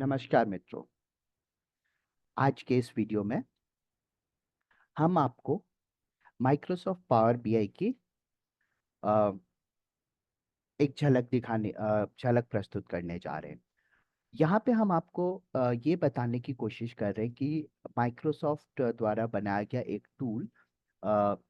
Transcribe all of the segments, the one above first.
नमस्कार मित्रों। आज के इस वीडियो में हम आपको माइक्रोसॉफ्ट पावर बीआई की अ, एक झलक प्रस्तुत करने जा रहे हैं। यहाँ पे हम आपको ये बताने की कोशिश कर रहे हैं कि माइक्रोसॉफ्ट द्वारा बनाया गया एक टूल,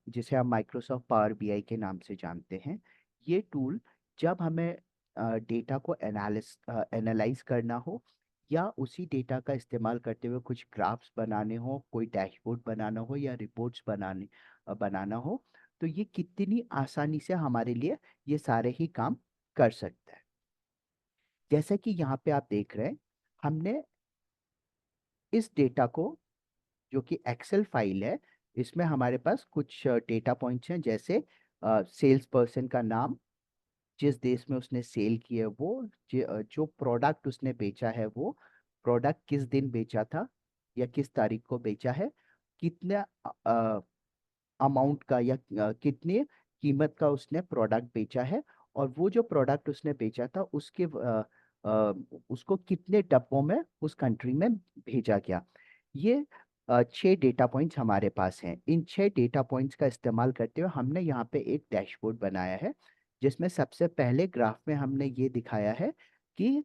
जिसे हम माइक्रोसॉफ्ट पावर बीआई के नाम से जानते हैं। ये टूल जब हमें डेटा को एनालाइज करना हो या उसी डेटा का इस्तेमाल करते हुए कुछ ग्राफ्स बनाने हो, कोई डैशबोर्ड बनाना हो या रिपोर्ट्स बनाना हो, तो ये कितनी आसानी से हमारे लिए ये सारे ही काम कर सकता है। जैसा कि यहाँ पे आप देख रहे हैं, हमने इस डेटा को, जो कि एक्सेल फाइल है, इसमें हमारे पास कुछ डेटा पॉइंट्स हैं, जैसे सेल्स पर्सन का नाम, जिस देश में उसने सेल किया है वो, जो प्रोडक्ट उसने बेचा है वो प्रोडक्ट किस दिन बेचा था या किस तारीख को बेचा है, कितने अमाउंट का या कितने कीमत का उसने प्रोडक्ट बेचा है, और वो जो प्रोडक्ट उसने बेचा था अ, उसको कितने डब्बों में उस कंट्री में भेजा गया। ये 6 डेटा पॉइंट्स हमारे पास हैं। इन 6 डेटा पॉइंट्स का इस्तेमाल करते हुए हमने यहाँ पे एक डैशबोर्ड बनाया है, जिसमें सबसे पहले ग्राफ में हमने ये दिखाया है कि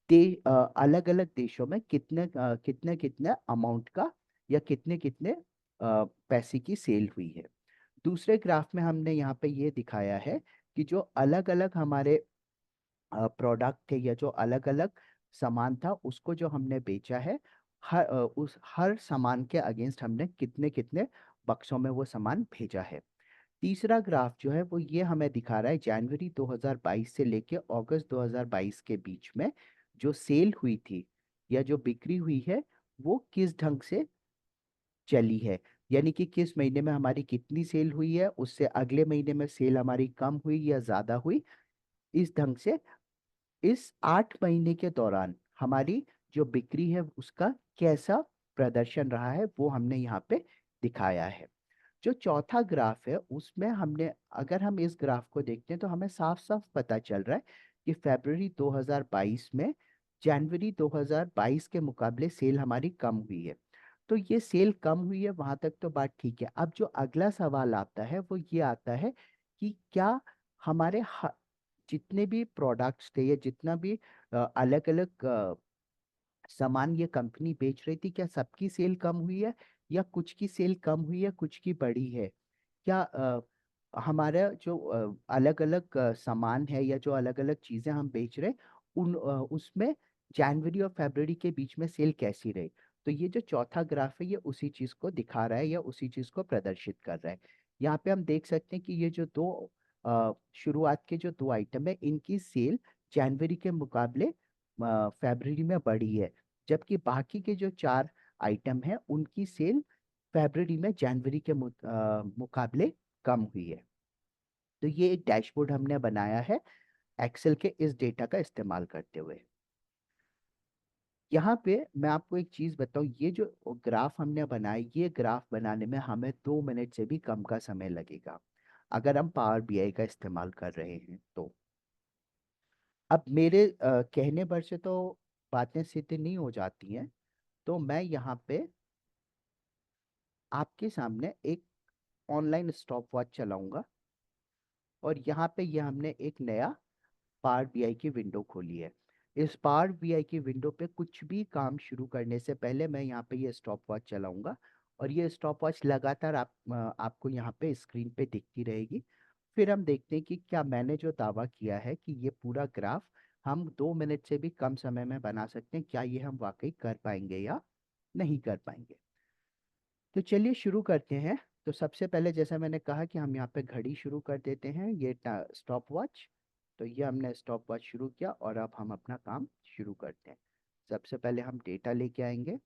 अलग अलग देशों में कितने कितने अमाउंट का या कितने कितने पैसे की सेल हुई है। दूसरे ग्राफ में हमने यहाँ पे ये दिखाया है कि जो अलग अलग हमारे प्रोडक्ट थे या जो अलग अलग सामान था, उसको जो हमने बेचा है, उस हर सामान के अगेंस्ट हमने कितने कितने बक्सों में वो सामान भेजा है। तीसरा ग्राफ जो है वो ये हमें दिखा रहा है जनवरी 2022 से लेके अगस्त 2022 के बीच में जो सेल हुई थी या जो बिक्री हुई है, वो किस ढंग से चली है। यानी कि किस महीने में हमारी कितनी सेल हुई है, उससे अगले महीने में सेल हमारी कम हुई या ज्यादा हुई। इस ढंग से इस 8 महीने के दौरान हमारी जो बिक्री है उसका कैसा प्रदर्शन रहा है, वो हमने यहाँ पे दिखाया है। जो चौथा ग्राफ है उसमें हमने, अगर हम इस ग्राफ को देखते हैं तो हमें साफ साफ पता चल रहा है कि फरवरी 2022 में जनवरी 2022 के मुकाबले सेल हमारी कम हुई है। तो ये सेल कम हुई है, वहां तक तो बात ठीक है। अब जो अगला सवाल आता है वो ये आता है कि क्या हमारे जितने भी प्रोडक्ट्स थे या जितना भी अलग अलग सामान ये कंपनी बेच रही थी, क्या सबकी सेल कम हुई है या कुछ की सेल कम हुई है, कुछ की बढ़ी है। क्या हमारा जो अलग अलग सामान है या जो अलग अलग चीजें हम बेच रहे हैं, उसमें जनवरी और फरवरी के बीच में सेल कैसी रही। तो ये जो चौथा ग्राफ है ये उसी चीज को दिखा रहा है या उसी चीज को प्रदर्शित कर रहा है। यहाँ पे हम देख सकते हैं कि ये जो दो शुरुआत के जो दो आइटम है, इनकी सेल जनवरी के मुकाबले फरवरी में बढ़ी है, जबकि बाकी के जो 4 आइटम हैं उनकी सेल फरवरी में जनवरी के मुकाबले कम हुई है। तो ये एक डैशबोर्ड हमने बनाया है एक्सेल के इस डेटा का इस्तेमाल करते हुए। यहाँ पे मैं आपको एक चीज बताऊं, ये जो ग्राफ हमने बनाया, ये ग्राफ बनाने में हमें 2 मिनट से भी कम का समय लगेगा, अगर हम पावर बीआई का इस्तेमाल कर रहे हैं तो। अब मेरे कहने भर से तो बातें सिद्ध नहीं हो जाती हैं, तो मैं यहाँ पे आपके सामने एक ऑनलाइन स्टॉप वॉच चलाऊंगा, और यहाँ पे ये हमने एक नया पावर बीआई की विंडो खोली है। इस पावर बीआई की विंडो पे कुछ भी काम शुरू करने से पहले मैं यहाँ पे ये स्टॉप वॉच चलाऊंगा, और ये स्टॉप वॉच लगातार आपको यहाँ पे स्क्रीन पे दिखती रहेगी। फिर हम देखते हैं कि क्या मैंने जो दावा किया है कि ये पूरा ग्राफ हम 2 मिनट से भी कम समय में बना सकते हैं, क्या ये हम वाकई कर पाएंगे या नहीं कर पाएंगे। तो चलिए शुरू करते हैं। तो सबसे पहले जैसा मैंने कहा कि हम यहाँ पे घड़ी शुरू कर देते हैं, ये स्टॉप वॉच। तो ये हमने स्टॉप वॉच शुरू किया और अब हम अपना काम शुरू करते हैं। सबसे पहले हम डेटा लेके आएंगे।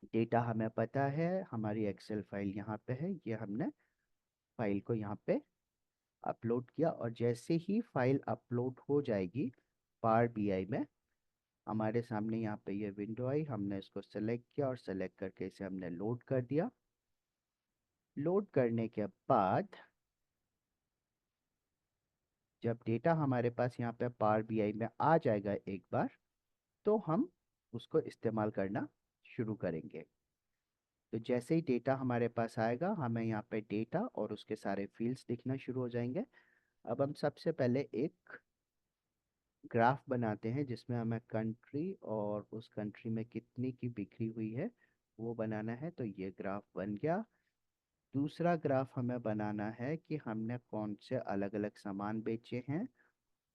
डेटा हमें पता है, हमारी एक्सेल फाइल यहाँ पे है, ये हमने फाइल को यहाँ पे अपलोड किया, और जैसे ही फाइल अपलोड हो जाएगी पावर बीआई में, हमारे सामने यहाँ पे ये विंडो आई, हमने इसको सेलेक्ट किया और सेलेक्ट करके इसे हमने लोड कर दिया। लोड करने के बाद जब डेटा हमारे पास यहाँ पे पावर बीआई में आ जाएगा एक बार, तो हम उसको इस्तेमाल करना शुरू करेंगे। तो जैसे ही डेटा हमारे पास आएगा, हमें यहाँ पे डेटा और उसके सारे फील्ड्स दिखना शुरू हो जाएंगे। अब हम सबसे पहले एक ग्राफ बनाते हैं जिसमें हमें कंट्री और उस कंट्री में कितनी की बिक्री हुई है वो बनाना है। तो ये ग्राफ बन गया। दूसरा ग्राफ हमें बनाना है कि हमने कौन से अलग अलग सामान बेचे हैं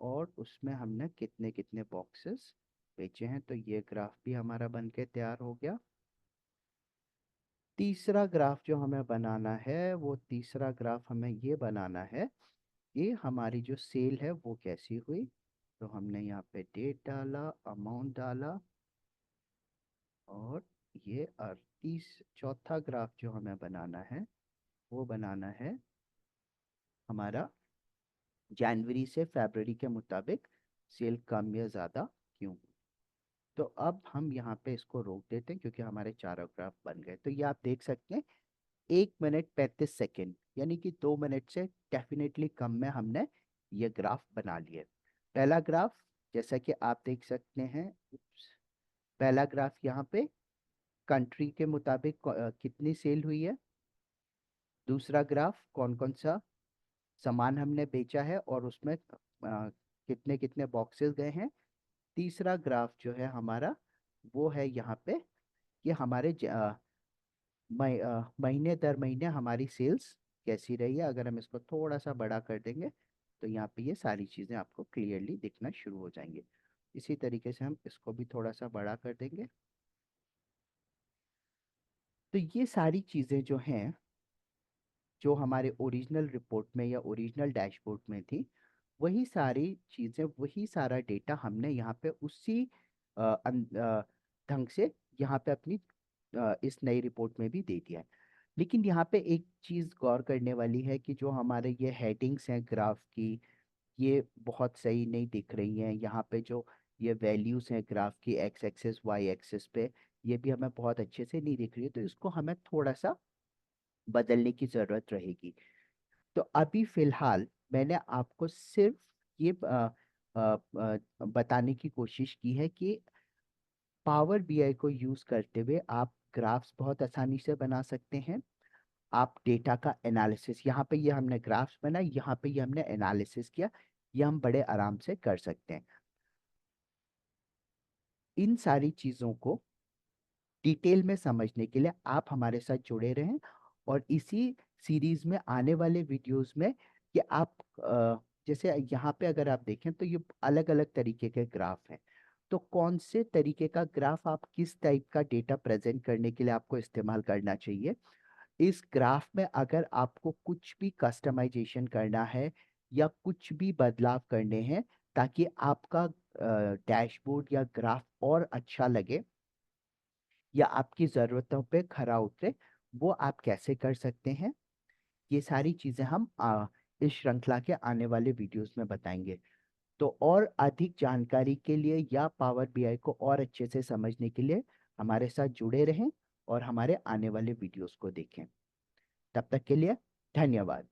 और उसमें हमने कितने कितने बॉक्सेस बेचे हैं। तो ये ग्राफ भी हमारा बन के तैयार हो गया। तीसरा ग्राफ जो हमें बनाना है, वो तीसरा ग्राफ हमें ये बनाना है कि हमारी जो सेल है वो कैसी हुई। तो हमने यहाँ पे डेट डाला, अमाउंट डाला, और ये 38। चौथा ग्राफ जो हमें बनाना है वो बनाना है हमारा जनवरी से फरवरी के मुताबिक सेल कम या ज़्यादा क्यों। तो अब हम यहाँ पे इसको रोक देते हैं क्योंकि हमारे चारों ग्राफ बन गए। तो ये आप देख सकते हैं 1 मिनट 35 सेकेंड, यानी कि 2 मिनट से डेफिनेटली कम में हमने ये ग्राफ बना लिए। पहला ग्राफ जैसा कि आप देख सकते हैं, पहला ग्राफ यहाँ पे कंट्री के मुताबिक कितनी सेल हुई है। दूसरा ग्राफ कौन कौन सा सामान हमने बेचा है और उसमें कितने कितने बॉक्सेस गए हैं। तीसरा ग्राफ जो है हमारा वो है यहाँ पे कि हमारे महीने दर महीने हमारी सेल्स कैसी रही है। अगर हम इसको थोड़ा सा बड़ा कर देंगे तो यहाँ पे ये सारी चीज़ें आपको क्लियरली दिखना शुरू हो जाएंगी। इसी तरीके से हम इसको भी थोड़ा सा बड़ा कर देंगे। तो ये सारी चीज़ें जो हैं, जो हमारे ओरिजिनल रिपोर्ट में या ओरिजिनल डैशबोर्ड में थी, वही सारी चीज़ें, वही सारा डेटा हमने यहाँ पे उसी ढंग से यहाँ पे अपनी इस नई रिपोर्ट में भी दे दिया है। लेकिन यहाँ पे एक चीज़ गौर करने वाली है कि जो हमारे ये हेडिंग्स हैं ग्राफ की, ये बहुत सही नहीं दिख रही हैं। यहाँ पे जो ये वैल्यूज़ हैं ग्राफ की एक्स एक्सिस वाई एक्सिस पे, ये भी हमें बहुत अच्छे से नहीं दिख रही है। तो इसको हमें थोड़ा सा बदलने की ज़रूरत रहेगी। तो अभी फिलहाल मैंने आपको सिर्फ ये बताने की कोशिश की है कि पावर बीआई को यूज़ करते हुए आप ग्राफ्स बहुत आसानी से बना सकते हैं। आप डेटा का एनालिसिस, यहाँ पे ये हमने ग्राफ्स बनाए, यहाँ पे ये हमने एनालिसिस किया, ये हम बड़े आराम से कर सकते हैं। इन सारी चीज़ों को डिटेल में समझने के लिए आप हमारे साथ जुड़े रहें। और इसी सीरीज में आने वाले वीडियोस में कि आप जैसे यहाँ पे अगर आप देखें तो ये अलग अलग तरीके के ग्राफ हैं। तो कौन से तरीके का ग्राफ, आप किस टाइप का डेटा प्रेजेंट करने के लिए आपको इस्तेमाल करना चाहिए। इस ग्राफ में अगर आपको कुछ भी कस्टमाइजेशन करना है या कुछ भी बदलाव करने हैं ताकि आपका डैशबोर्ड या ग्राफ और अच्छा लगे या आपकी ज़रूरतों पे खरा उतरे, वो आप कैसे कर सकते हैं, ये सारी चीज़ें हम इस श्रृंखला के आने वाले वीडियोस में बताएंगे। तो और अधिक जानकारी के लिए या पावर बीआई को और अच्छे से समझने के लिए हमारे साथ जुड़े रहें और हमारे आने वाले वीडियोस को देखें। तब तक के लिए धन्यवाद।